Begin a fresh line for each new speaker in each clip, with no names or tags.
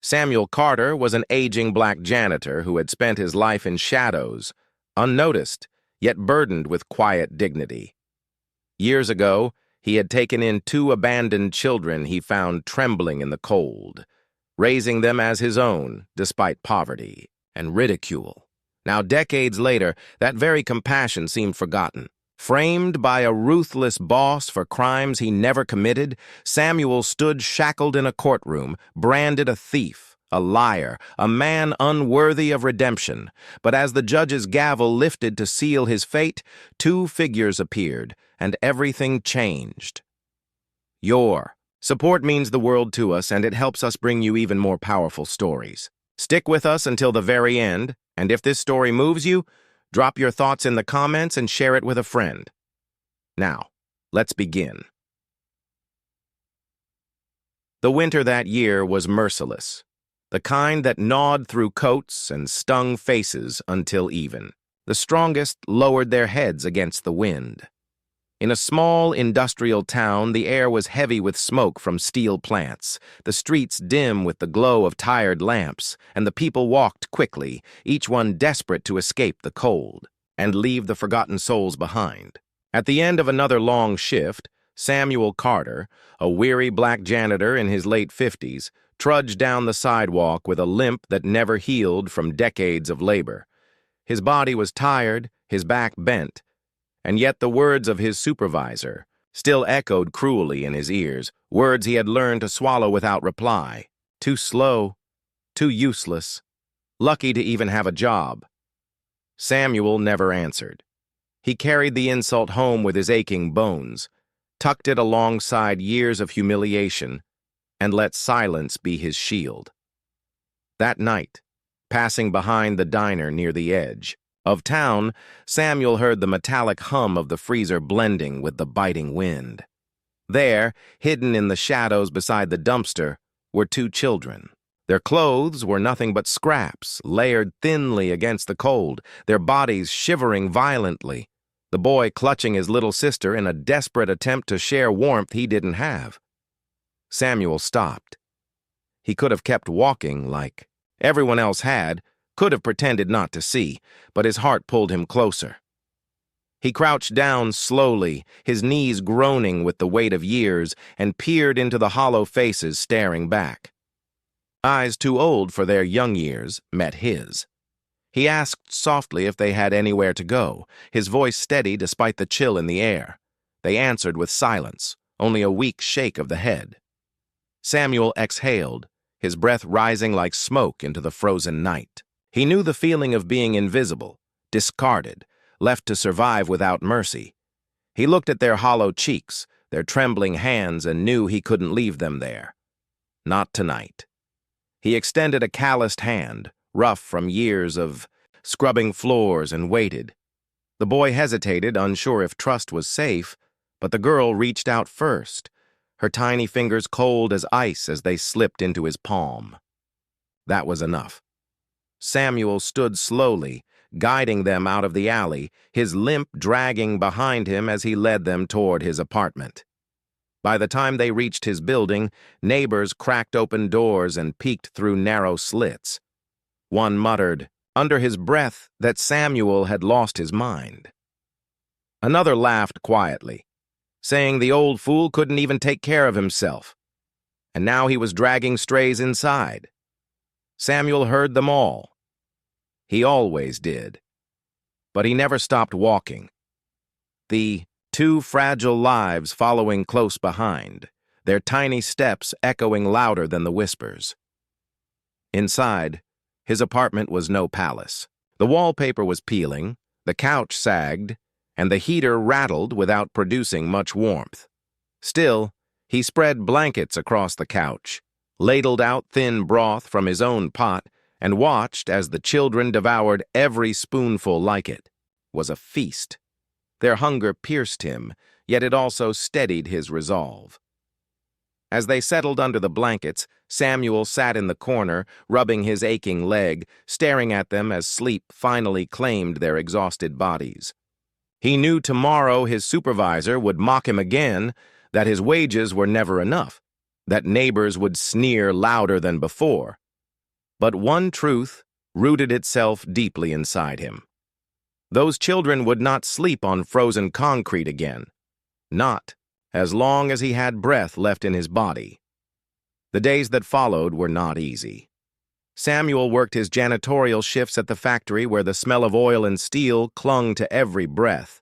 Samuel Carter was an aging black janitor who had spent his life in shadows, unnoticed, yet burdened with quiet dignity. Years ago, he had taken in 2 abandoned children he found trembling in the cold, raising them as his own despite poverty and ridicule. Now, decades later, that very compassion seemed forgotten. Framed by a ruthless boss for crimes he never committed, Samuel stood shackled in a courtroom, branded a thief, a liar, a man unworthy of redemption. But as the judge's gavel lifted to seal his fate, 2 figures appeared, and everything changed. Your support means the world to us, and it helps us bring you even more powerful stories. Stick with us until the very end, and if this story moves you, drop your thoughts in the comments and share it with a friend. Now, let's begin. The winter that year was merciless, the kind that gnawed through coats and stung faces until even. The strongest lowered their heads against the wind. In a small industrial town, the air was heavy with smoke from steel plants, the streets dim with the glow of tired lamps, and the people walked quickly, each one desperate to escape the cold and leave the forgotten souls behind. At the end of another long shift, Samuel Carter, a weary black janitor in his late 50s, trudged down the sidewalk with a limp that never healed from decades of labor. His body was tired, his back bent, and yet the words of his supervisor still echoed cruelly in his ears, words he had learned to swallow without reply. Too slow, too useless, lucky to even have a job. Samuel never answered. He carried the insult home with his aching bones, tucked it alongside years of humiliation, and let silence be his shield. That night, passing behind the diner near the edge of town, Samuel heard the metallic hum of the freezer blending with the biting wind. There, hidden in the shadows beside the dumpster, were 2 children. Their clothes were nothing but scraps, layered thinly against the cold, their bodies shivering violently, the boy clutching his little sister in a desperate attempt to share warmth he didn't have. Samuel stopped. He could have kept walking like everyone else had, could have pretended not to see, but his heart pulled him closer. He crouched down slowly, his knees groaning with the weight of years, and peered into the hollow faces staring back. Eyes too old for their young years met his. He asked softly if they had anywhere to go, his voice steady despite the chill in the air. They answered with silence, only a weak shake of the head. Samuel exhaled, his breath rising like smoke into the frozen night. He knew the feeling of being invisible, discarded, left to survive without mercy. He looked at their hollow cheeks, their trembling hands, and knew he couldn't leave them there. Not tonight. He extended a calloused hand, rough from years of scrubbing floors, and waited. The boy hesitated, unsure if trust was safe, but the girl reached out first, her tiny fingers cold as ice as they slipped into his palm. That was enough. Samuel stood slowly, guiding them out of the alley, his limp dragging behind him as he led them toward his apartment. By the time they reached his building, neighbors cracked open doors and peeked through narrow slits. One muttered, under his breath, that Samuel had lost his mind. Another laughed quietly, saying the old fool couldn't even take care of himself, and now he was dragging strays inside. Samuel heard them all. He always did. But he never stopped walking. The 2 fragile lives following close behind, their tiny steps echoing louder than the whispers. Inside, his apartment was no palace. The wallpaper was peeling, the couch sagged, and the heater rattled without producing much warmth. Still, he spread blankets across the couch, ladled out thin broth from his own pot, and watched as the children devoured every spoonful like it. It was a feast. Their hunger pierced him, yet it also steadied his resolve. As they settled under the blankets, Samuel sat in the corner, rubbing his aching leg, staring at them as sleep finally claimed their exhausted bodies. He knew tomorrow his supervisor would mock him again, that his wages were never enough, that neighbors would sneer louder than before, But one truth rooted itself deeply inside him. Those children would not sleep on frozen concrete again. Not as long as he had breath left in his body. The days that followed were not easy. Samuel worked his janitorial shifts at the factory where the smell of oil and steel clung to every breath.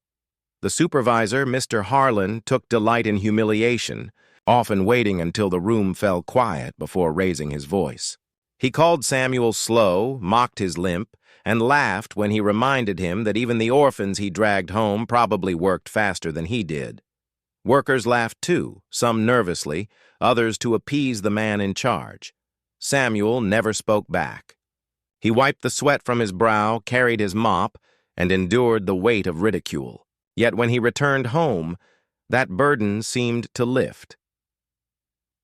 The supervisor, Mr. Harlan, took delight in humiliation, often waiting until the room fell quiet before raising his voice. He called Samuel slow, mocked his limp, and laughed when he reminded him that even the orphans he dragged home probably worked faster than he did. Workers laughed too, some nervously, others to appease the man in charge. Samuel never spoke back. He wiped the sweat from his brow, carried his mop, and endured the weight of ridicule. Yet when he returned home, that burden seemed to lift.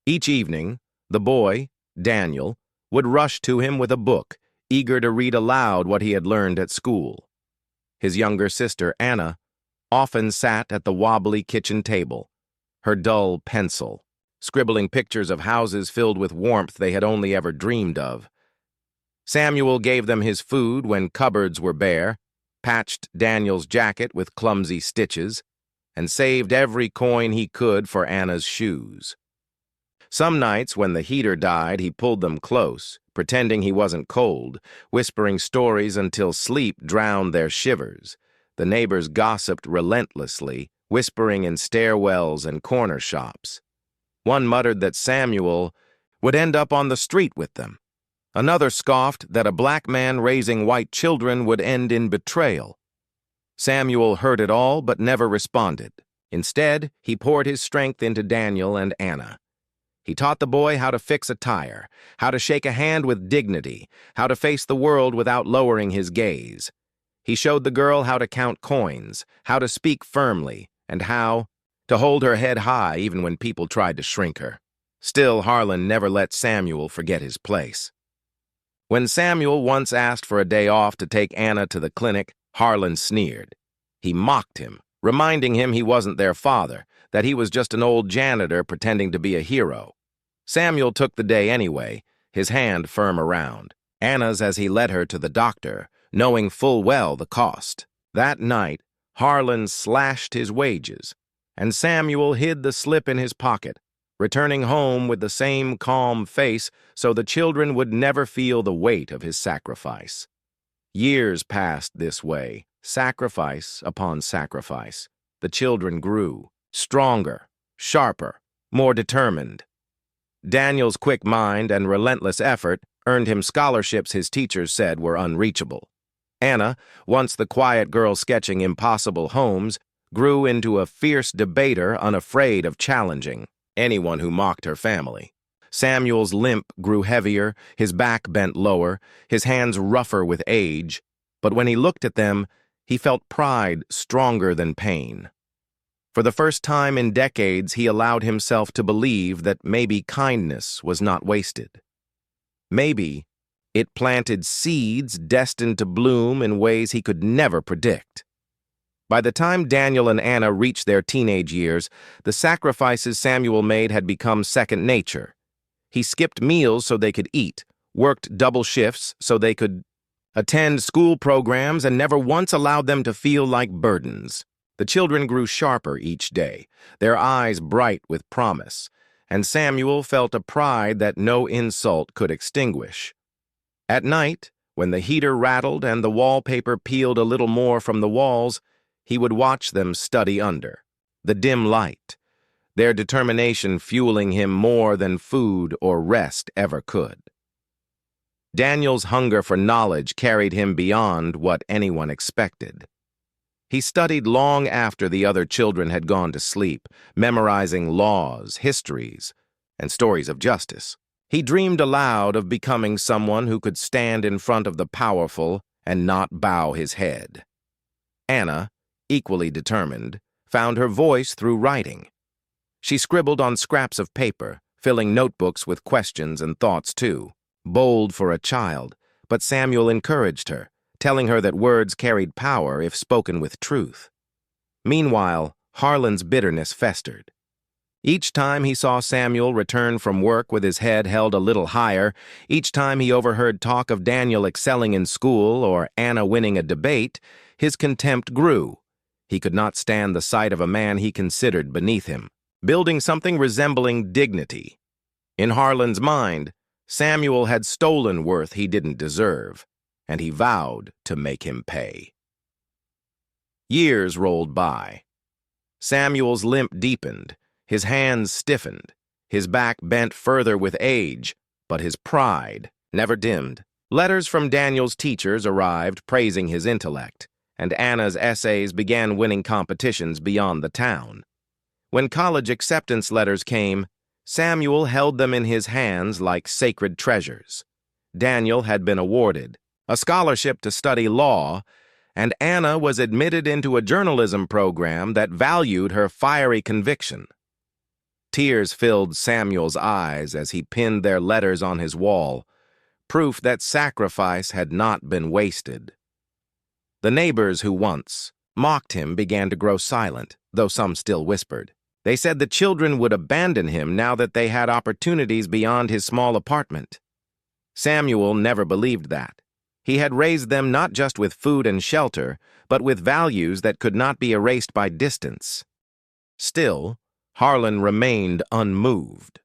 Each evening, the boy, Daniel, would rush to him with a book, eager to read aloud what he had learned at school. His younger sister, Anna, often sat at the wobbly kitchen table, her dull pencil, scribbling pictures of houses filled with warmth they had only ever dreamed of. Samuel gave them his food when cupboards were bare, patched Daniel's jacket with clumsy stitches, and saved every coin he could for Anna's shoes. Some nights when the heater died, he pulled them close, pretending he wasn't cold, whispering stories until sleep drowned their shivers. The neighbors gossiped relentlessly, whispering in stairwells and corner shops. One muttered that Samuel would end up on the street with them. Another scoffed that a black man raising white children would end in betrayal. Samuel heard it all but never responded. Instead, he poured his strength into Daniel and Anna. He taught the boy how to fix a tire, how to shake a hand with dignity, how to face the world without lowering his gaze. He showed the girl how to count coins, how to speak firmly, and how to hold her head high even when people tried to shrink her. Still, Harlan never let Samuel forget his place. When Samuel once asked for a day off to take Anna to the clinic, Harlan sneered. He mocked him, reminding him he wasn't their father, that he was just an old janitor pretending to be a hero. Samuel took the day anyway, his hand firm around Anna's as he led her to the doctor, knowing full well the cost. That night, Harlan slashed his wages, and Samuel hid the slip in his pocket, returning home with the same calm face so the children would never feel the weight of his sacrifice. Years passed this way, sacrifice upon sacrifice. The children grew, stronger, sharper, more determined. Daniel's quick mind and relentless effort earned him scholarships his teachers said were unreachable. Anna, once the quiet girl sketching impossible homes, grew into a fierce debater unafraid of challenging anyone who mocked her family. Samuel's limp grew heavier, his back bent lower, his hands rougher with age, but when he looked at them, he felt pride stronger than pain. For the first time in decades, he allowed himself to believe that maybe kindness was not wasted. Maybe it planted seeds destined to bloom in ways he could never predict. By the time Daniel and Anna reached their teenage years, the sacrifices Samuel made had become second nature. He skipped meals so they could eat, worked double shifts so they could attend school programs, and never once allowed them to feel like burdens. The children grew sharper each day, their eyes bright with promise, and Samuel felt a pride that no insult could extinguish. At night, when the heater rattled and the wallpaper peeled a little more from the walls, he would watch them study under the dim light, their determination fueling him more than food or rest ever could. Daniel's hunger for knowledge carried him beyond what anyone expected. He studied long after the other children had gone to sleep, memorizing laws, histories, and stories of justice. He dreamed aloud of becoming someone who could stand in front of the powerful and not bow his head. Anna, equally determined, found her voice through writing. She scribbled on scraps of paper, filling notebooks with questions and thoughts too. Bold for a child, but Samuel encouraged her, telling her that words carried power if spoken with truth. Meanwhile, Harlan's bitterness festered. Each time he saw Samuel return from work with his head held a little higher, each time he overheard talk of Daniel excelling in school or Anna winning a debate, his contempt grew. He could not stand the sight of a man he considered beneath him, building something resembling dignity. In Harlan's mind, Samuel had stolen worth he didn't deserve, and he vowed to make him pay. Years rolled by. Samuel's limp deepened. His hands stiffened, his back bent further with age, but his pride never dimmed. Letters from Daniel's teachers arrived praising his intellect, and Anna's essays began winning competitions beyond the town. When college acceptance letters came, Samuel held them in his hands like sacred treasures. Daniel had been awarded a scholarship to study law, and Anna was admitted into a journalism program that valued her fiery conviction. Tears filled Samuel's eyes as he pinned their letters on his wall, proof that sacrifice had not been wasted. The neighbors who once mocked him began to grow silent, though some still whispered. They said the children would abandon him now that they had opportunities beyond his small apartment. Samuel never believed that. He had raised them not just with food and shelter, but with values that could not be erased by distance. Still, Harlan remained unmoved.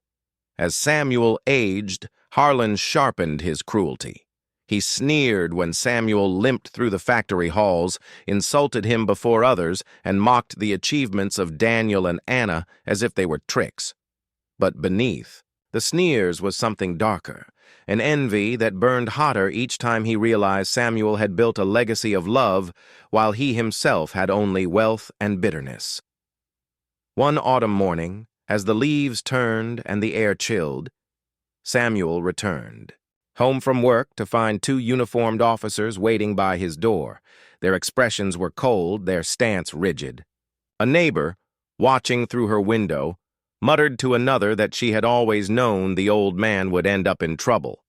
As Samuel aged, Harlan sharpened his cruelty. He sneered when Samuel limped through the factory halls, insulted him before others, and mocked the achievements of Daniel and Anna as if they were tricks. But beneath the sneers was something darker, an envy that burned hotter each time he realized Samuel had built a legacy of love while he himself had only wealth and bitterness. One autumn morning, as the leaves turned and the air chilled, Samuel returned, home from work to find two uniformed officers waiting by his door. Their expressions were cold, their stance rigid. A neighbor, watching through her window, muttered to another that she had always known the old man would end up in trouble.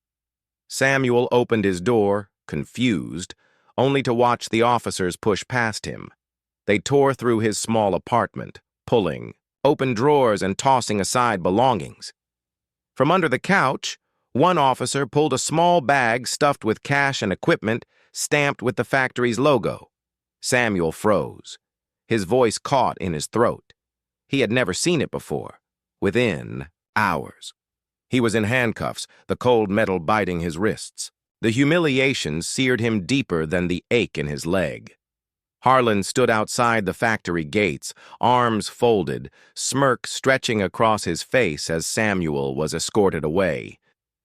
Samuel opened his door, confused, only to watch the officers push past him. They tore through his small apartment, pulling open drawers and tossing aside belongings. From under the couch, one officer pulled a small bag stuffed with cash and equipment stamped with the factory's logo. Samuel froze. His voice caught in his throat. He had never seen it before. Within hours, he was in handcuffs, the cold metal biting his wrists. The humiliation seared him deeper than the ache in his leg. Harlan stood outside the factory gates, arms folded, smirk stretching across his face as Samuel was escorted away.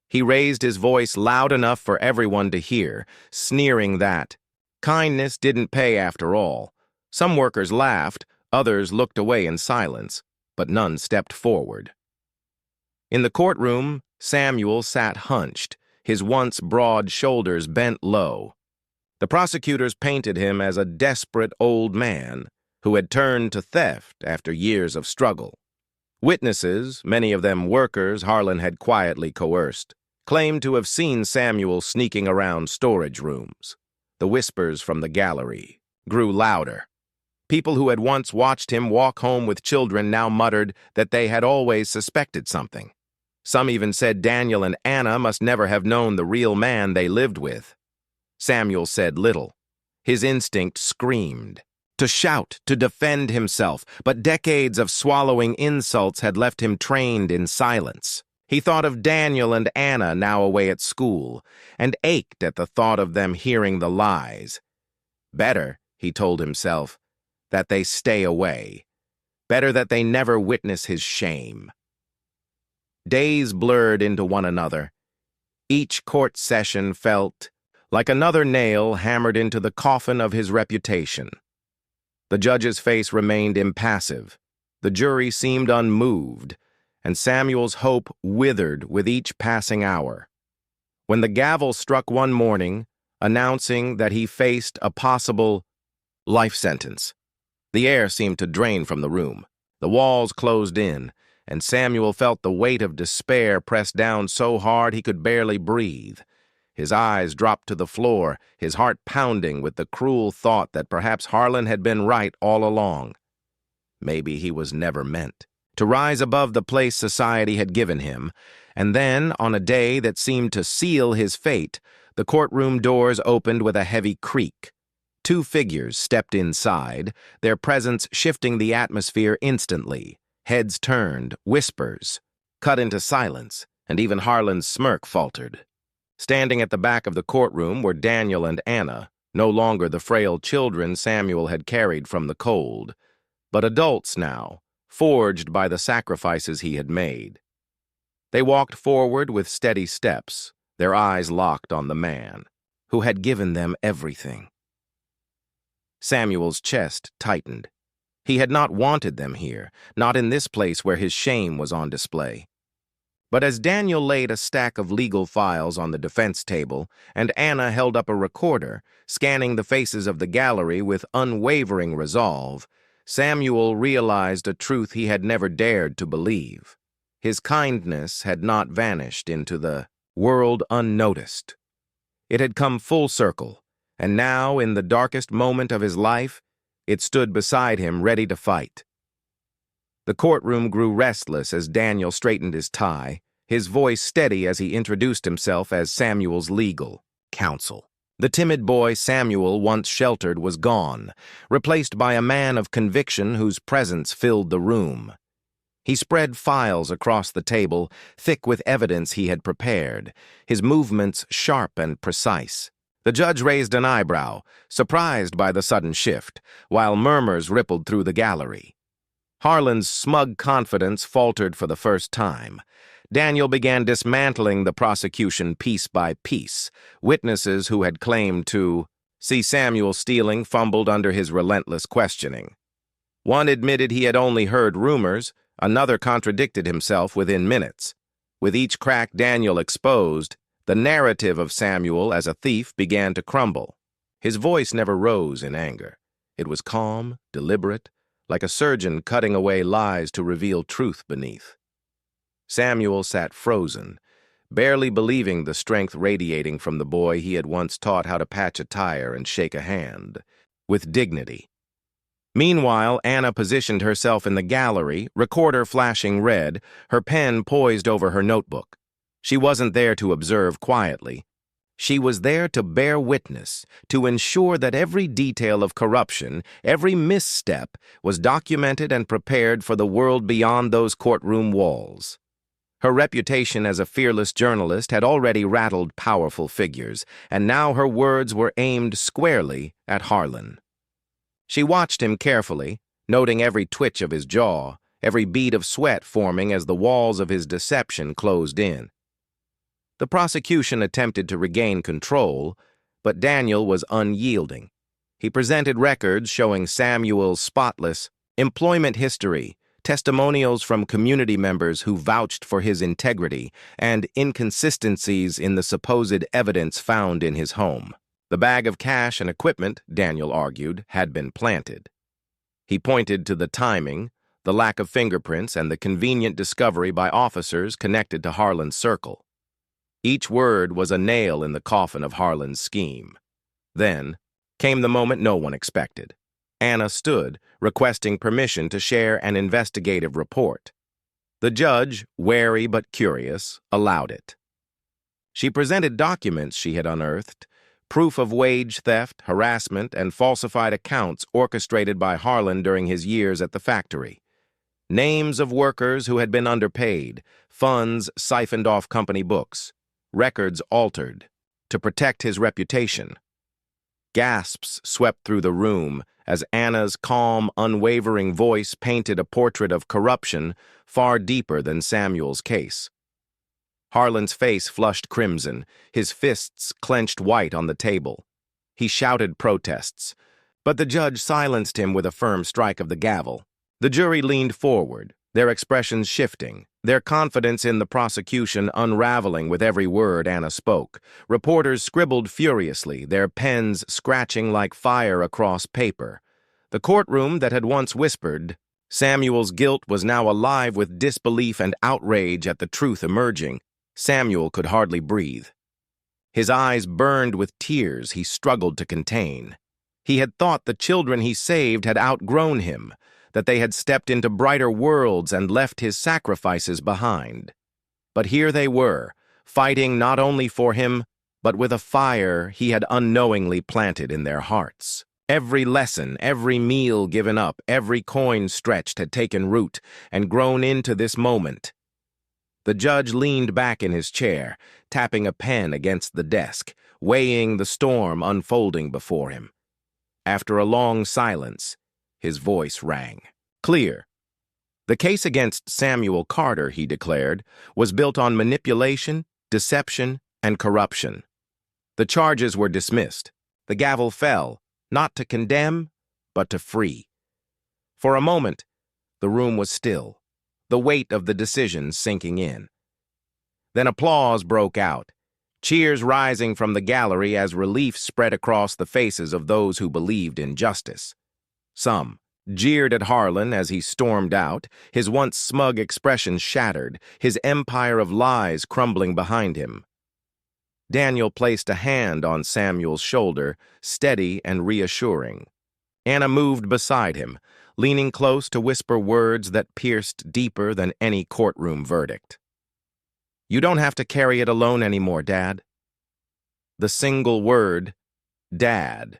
He raised his voice loud enough for everyone to hear, sneering that kindness didn't pay after all. Some workers laughed, others looked away in silence, but none stepped forward. In the courtroom, Samuel sat hunched, his once broad shoulders bent low. The prosecutors painted him as a desperate old man who had turned to theft after years of struggle. Witnesses, many of them workers Harlan had quietly coerced, claimed to have seen Samuel sneaking around storage rooms. The whispers from the gallery grew louder. People who had once watched him walk home with children now muttered that they had always suspected something. Some even said Daniel and Anna must never have known the real man they lived with. Samuel said little. His instinct screamed to shout, to defend himself, but decades of swallowing insults had left him trained in silence. He thought of Daniel and Anna now away at school, and ached at the thought of them hearing the lies. Better, he told himself, that they stay away. Better that they never witness his shame. Days blurred into one another. Each court session felt like another nail hammered into the coffin of his reputation. The judge's face remained impassive. The jury seemed unmoved, and Samuel's hope withered with each passing hour. When the gavel struck one morning, announcing that he faced a possible life sentence, the air seemed to drain from the room. The walls closed in, and Samuel felt the weight of despair press down so hard he could barely breathe. His eyes dropped to the floor, his heart pounding with the cruel thought that perhaps Harlan had been right all along. Maybe he was never meant to rise above the place society had given him, and then, on a day that seemed to seal his fate, the courtroom doors opened with a heavy creak. Two figures stepped inside, their presence shifting the atmosphere instantly. Heads turned, whispers cut into silence, and even Harlan's smirk faltered. Standing at the back of the courtroom were Daniel and Anna, no longer the frail children Samuel had carried from the cold, but adults now, forged by the sacrifices he had made. They walked forward with steady steps, their eyes locked on the man who had given them everything. Samuel's chest tightened. He had not wanted them here, not in this place where his shame was on display. But as Daniel laid a stack of legal files on the defense table and Anna held up a recorder, scanning the faces of the gallery with unwavering resolve, Samuel realized a truth he had never dared to believe. His kindness had not vanished into the world unnoticed. It had come full circle, and now, in the darkest moment of his life, it stood beside him ready to fight. The courtroom grew restless as Daniel straightened his tie, his voice steady as he introduced himself as Samuel's legal counsel. The timid boy Samuel once sheltered was gone, replaced by a man of conviction whose presence filled the room. He spread files across the table, thick with evidence he had prepared, his movements sharp and precise. The judge raised an eyebrow, surprised by the sudden shift, while murmurs rippled through the gallery. Harlan's smug confidence faltered for the first time. Daniel began dismantling the prosecution piece by piece. Witnesses who had claimed to see Samuel stealing fumbled under his relentless questioning. One admitted he had only heard rumors, another contradicted himself within minutes. With each crack Daniel exposed, the narrative of Samuel as a thief began to crumble. His voice never rose in anger. It was calm, deliberate, like a surgeon cutting away lies to reveal truth beneath. Samuel sat frozen, barely believing the strength radiating from the boy he had once taught how to patch a tire and shake a hand, with dignity. Meanwhile, Anna positioned herself in the gallery, recorder flashing red, her pen poised over her notebook. She wasn't there to observe quietly. She was there to bear witness, to ensure that every detail of corruption, every misstep, was documented and prepared for the world beyond those courtroom walls. Her reputation as a fearless journalist had already rattled powerful figures, and now her words were aimed squarely at Harlan. She watched him carefully, noting every twitch of his jaw, every bead of sweat forming as the walls of his deception closed in. The prosecution attempted to regain control, but Daniel was unyielding. He presented records showing Samuel's spotless employment history, testimonials from community members who vouched for his integrity, and inconsistencies in the supposed evidence found in his home. The bag of cash and equipment, Daniel argued, had been planted. He pointed to the timing, the lack of fingerprints, and the convenient discovery by officers connected to Harlan's circle. Each word was a nail in the coffin of Harlan's scheme. Then came the moment no one expected. Anna stood, requesting permission to share an investigative report. The judge, wary but curious, allowed it. She presented documents she had unearthed, proof of wage theft, harassment, and falsified accounts orchestrated by Harlan during his years at the factory. Names of workers who had been underpaid, funds siphoned off company books, records altered to protect his reputation. Gasps swept through the room as Anna's calm, unwavering voice painted a portrait of corruption far deeper than Samuel's case. Harlan's face flushed crimson, his fists clenched white on the table. He shouted protests, but the judge silenced him with a firm strike of the gavel. The jury leaned forward, their expressions shifting, their confidence in the prosecution unraveling with every word Anna spoke. Reporters scribbled furiously, their pens scratching like fire across paper. The courtroom that had once whispered Samuel's guilt was now alive with disbelief and outrage at the truth emerging. Samuel could hardly breathe. His eyes burned with tears he struggled to contain. He had thought the children he saved had outgrown him. that they had stepped into brighter worlds and left his sacrifices behind. But here they were, fighting not only for him, but with a fire he had unknowingly planted in their hearts. Every lesson, every meal given up, every coin stretched had taken root and grown into this moment. The judge leaned back in his chair, tapping a pen against the desk, weighing the storm unfolding before him. After a long silence, his voice rang. Clear. The case against Samuel Carter, he declared, was built on manipulation, deception, and corruption. The charges were dismissed. The gavel fell, not to condemn, but to free. For a moment, the room was still, the weight of the decision sinking in. Then applause broke out, cheers rising from the gallery as relief spread across the faces of those who believed in justice. Some jeered at Harlan as he stormed out, his once smug expression shattered, his empire of lies crumbling behind him. Daniel placed a hand on Samuel's shoulder, steady and reassuring. Anna moved beside him, leaning close to whisper words that pierced deeper than any courtroom verdict. "You don't have to carry it alone anymore, Dad." The single word, Dad,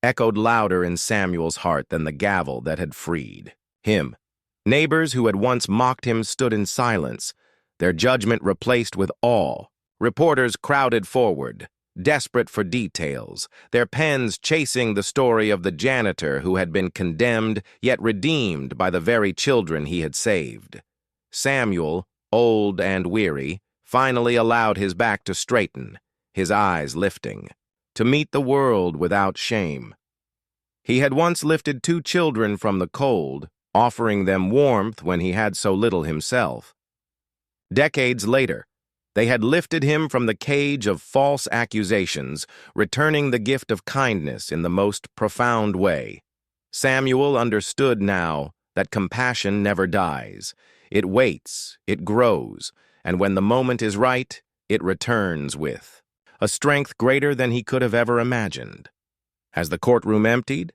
echoed louder in Samuel's heart than the gavel that had freed him. Neighbors who had once mocked him stood in silence, their judgment replaced with awe. Reporters crowded forward, desperate for details, their pens chasing the story of the janitor who had been condemned yet redeemed by the very children he had saved. Samuel, old and weary, finally allowed his back to straighten, his eyes lifting, to meet the world without shame. He had once lifted 2 children from the cold, offering them warmth when he had so little himself. Decades later, they had lifted him from the cage of false accusations, returning the gift of kindness in the most profound way. Samuel understood now that compassion never dies. It waits, it grows, and when the moment is right, it returns with a strength greater than he could have ever imagined. As the courtroom emptied,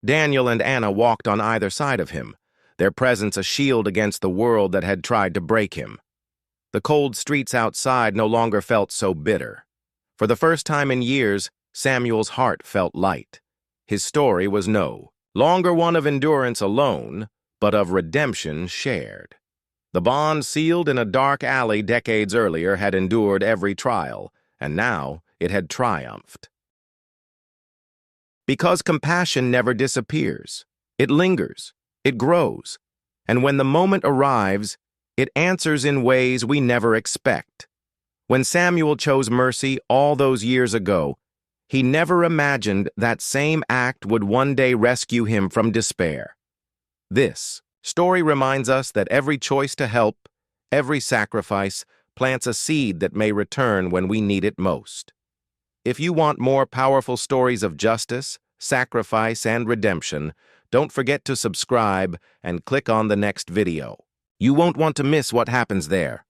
Daniel and Anna walked on either side of him, their presence a shield against the world that had tried to break him. The cold streets outside no longer felt so bitter. For the first time in years, Samuel's heart felt light. His story was no longer one of endurance alone, but of redemption shared. The bond sealed in a dark alley decades earlier had endured every trial, and now it had triumphed. Because compassion never disappears. It lingers, it grows, and when the moment arrives, it answers in ways we never expect. When Samuel chose mercy all those years ago, he never imagined that same act would one day rescue him from despair. This story reminds us that every choice to help, every sacrifice, plants a seed that may return when we need it most. If you want more powerful stories of justice, sacrifice, and redemption, don't forget to subscribe and click on the next video. You won't want to miss what happens there.